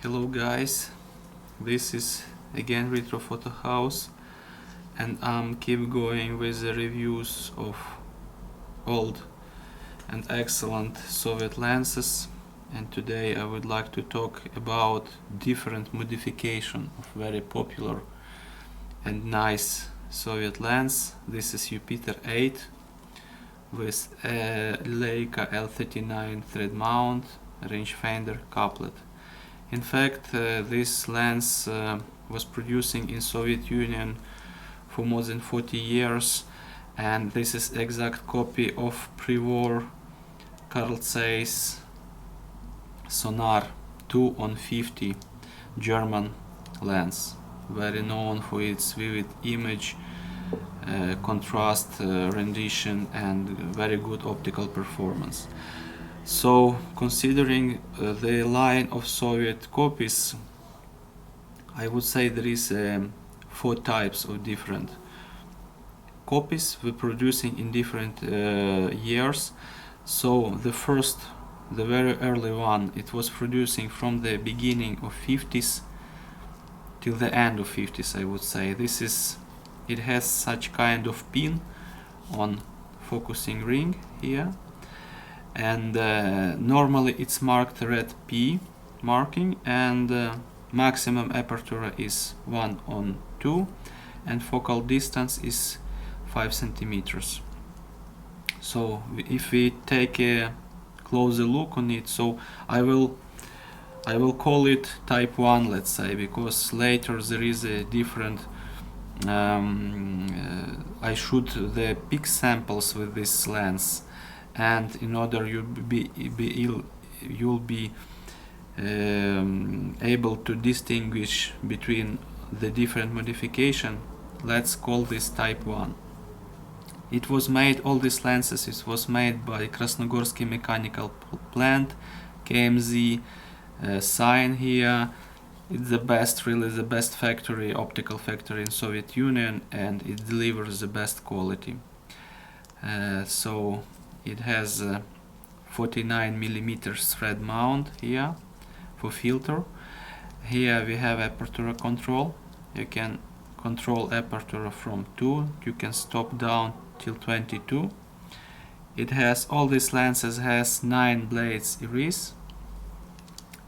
Hello guys, this is again Retro Photo House, and I'm keep going with the reviews of old and excellent Soviet lenses, and today I would like to talk about different modification of very popular and nice Soviet lens. This is Jupiter 8 with a Leica L39 thread mount rangefinder couplet. In fact, this lens was producing in Soviet Union for more than 40 years, and this is exact copy of pre-war Carl Zeiss Sonar 2-on-50 German lens, very known for its vivid image, contrast, rendition, and very good optical performance. So, considering the line of Soviet copies, I would say there is 4 types of different copies we're producing in different years. So the very early one, it was producing from the beginning of 50s till the end of 50s, I would say. It has such kind of pin on focusing ring here, and normally it's marked red P marking, and maximum aperture is 1/2 and focal distance is 5 centimeters. So if we take a closer look on it, so I will call it type 1, let's say, because later there is a different I shoot the peak samples with this lens, and in order you'll be able to distinguish between the different modification. Let's call this type 1. It was made, all these lenses, it was made by Krasnogorsky Mechanical Plant, KMZ, sign here. It's the best, really the best factory, optical factory in Soviet Union, and it delivers the best quality. So it has 49 millimeters thread mount here for filter. Here we have aperture control. You can control aperture from 2, you can stop down till 22. It has, all these lenses has 9 blades iris,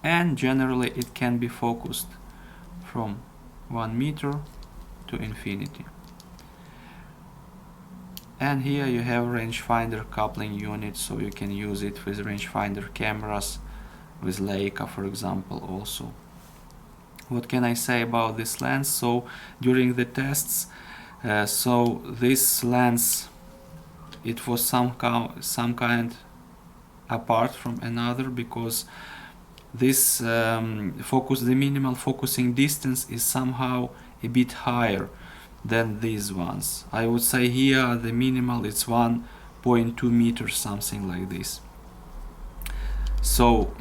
and generally it can be focused from 1 meter to infinity. And here you have rangefinder coupling unit, so you can use it with rangefinder cameras, with Leica for example also. What can I say about this lens? So during the tests, so this lens, it was some kind apart from another, because this the minimal focusing distance is somehow a bit higher than these ones. I would say here the minimal is 1.2 meters, something like this. So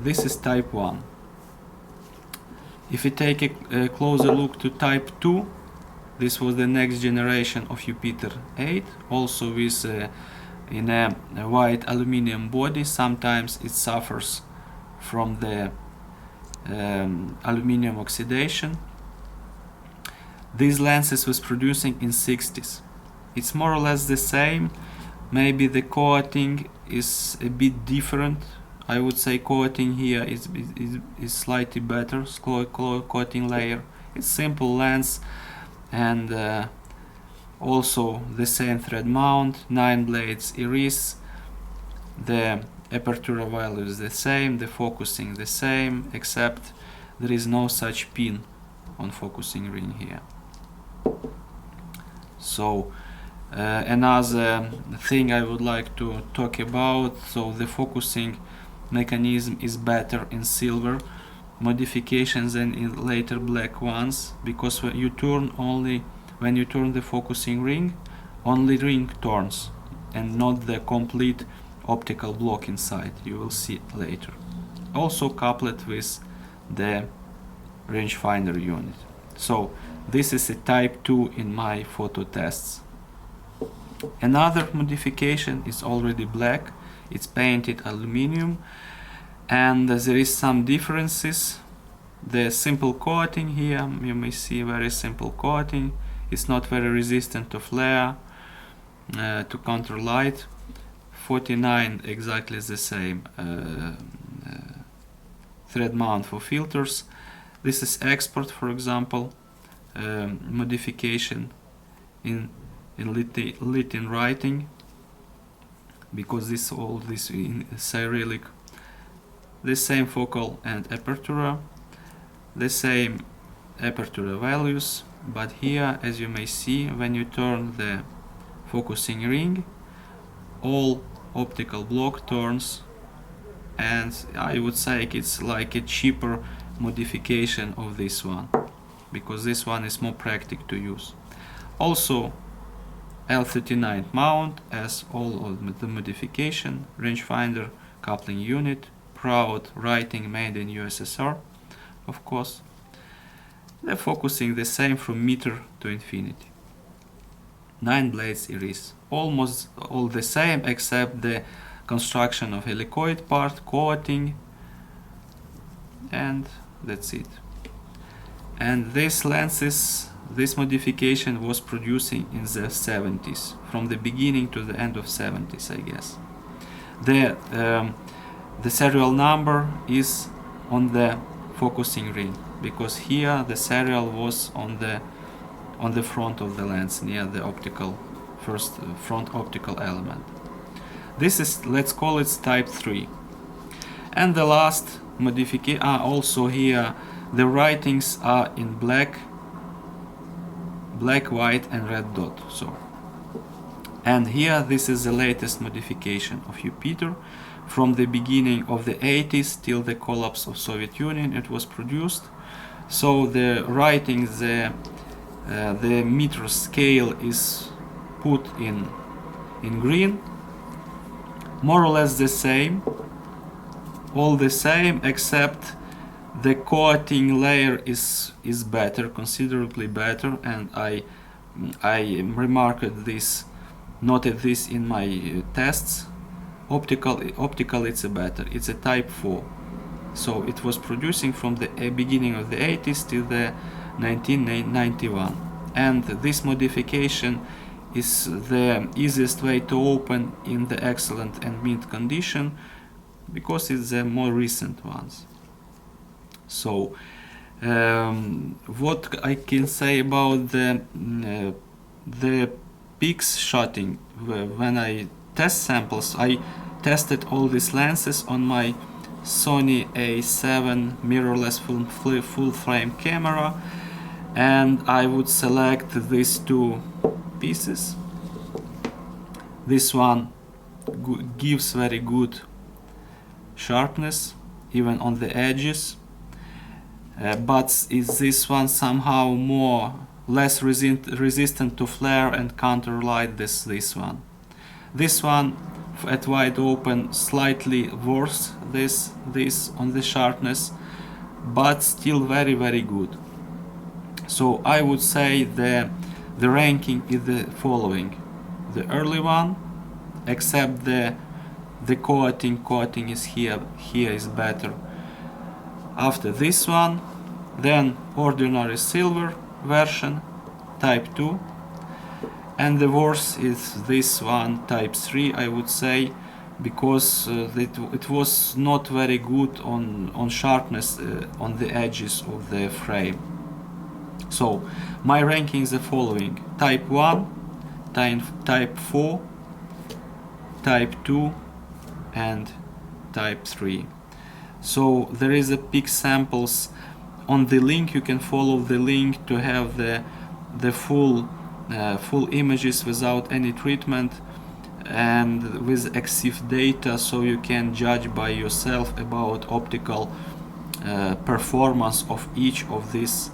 this is type 1. If we take a closer look to type 2, this was the next generation of Jupiter 8, also with in a white aluminum body. Sometimes it suffers from the aluminum oxidation. These lenses was producing in 60s. It's more or less the same. Maybe the coating is a bit different. I would say coating here is slightly better, coating layer. It's simple lens, and also the same thread mount, 9 blades iris. The aperture value is the same, the focusing the same, except there is no such pin on focusing ring here. So another thing I would like to talk about, so the focusing mechanism is better in silver modifications than in later black ones, because when you turn the focusing ring, only ring turns and not the complete optical block inside. You will see it later. Also coupled with the rangefinder unit. So this is a type 2 in my photo tests. Another modification is already black. It's painted aluminum, and there is some differences the simple coating here, you may see very simple coating. It's not very resistant to flare, to counter light. 49 exactly the same thread mount for filters. This is export, for example, modification in lit in writing, because this all this in Cyrillic. The same focal and apertura, the same apertura values, but here, as you may see, when you turn the focusing ring, all optical block turns, and I would say it's like a cheaper modification of this one, because this one is more practical to use. Also, L39 mount as all of the modification, rangefinder, coupling unit, proud writing made in USSR, of course. The focusing the same from meter to infinity. 9 blades iris, almost all the same except the construction of helicoid part, coating, and that's it. And these lenses, this modification was producing in the 70s, from the beginning to the end of 70s, I guess. The serial number is on the focusing ring, because here the serial was on the front of the lens, near the optical front optical element. This is, let's call it type 3. And the last modification, also here the writings are in black, white and red dot. So, and here this is the latest modification of Jupiter. From the beginning of the 80s till the collapse of Soviet Union it was produced. So the writing, the meter scale is put in green, more or less the same, all the same, except the coating layer is better, considerably better, and I remarked this, noted this in my tests. Optical it's a better, it's a type 4. So it was producing from the beginning of the 80s till the 1991. And this modification is the easiest way to open in the excellent and mint condition, because it's the more recent ones. So what I can say about the peaks shotting, when I test samples, I tested all these lenses on my Sony A7 mirrorless full frame camera, and I would select these two pieces. This one gives very good sharpness even on the edges, but is this one somehow less resistant to flare and counter light this one. This one at wide open slightly worse this on the sharpness, but still very good. So I would say the ranking is the following: the early one, except the coating is here is better. After this one, then ordinary silver version, type 2, and the worst is this one, type 3, I would say, because it was not very good on sharpness on the edges of the frame. So my ranking is the following: type 1, type 4, type 2 and type 3. So there is a peak samples on the link. You can follow the link to have the full images without any treatment and with EXIF data, so you can judge by yourself about optical performance of each of these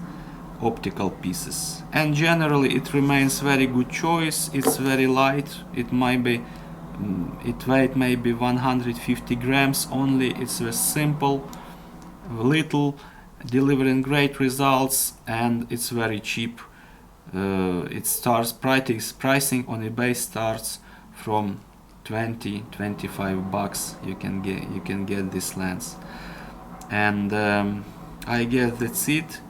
optical pieces. And generally it remains very good choice. It's very light. It might be it weight maybe 150 grams only. It's very simple, little, delivering great results, and it's very cheap. It starts pricing on eBay starts from 20-25 bucks. You can get this lens, and I guess that's it.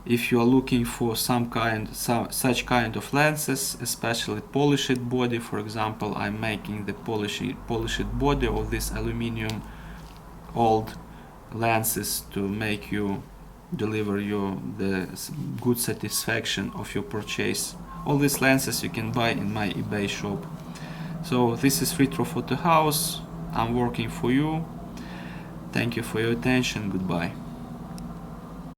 If you are looking for such kind of lenses, especially polished body, for example, I'm making the polished body of this aluminum old lenses to make you deliver the good satisfaction of your purchase. All these lenses you can buy in my eBay shop. So this is Retro Photo House. I'm working for you. Thank you for your attention. Goodbye.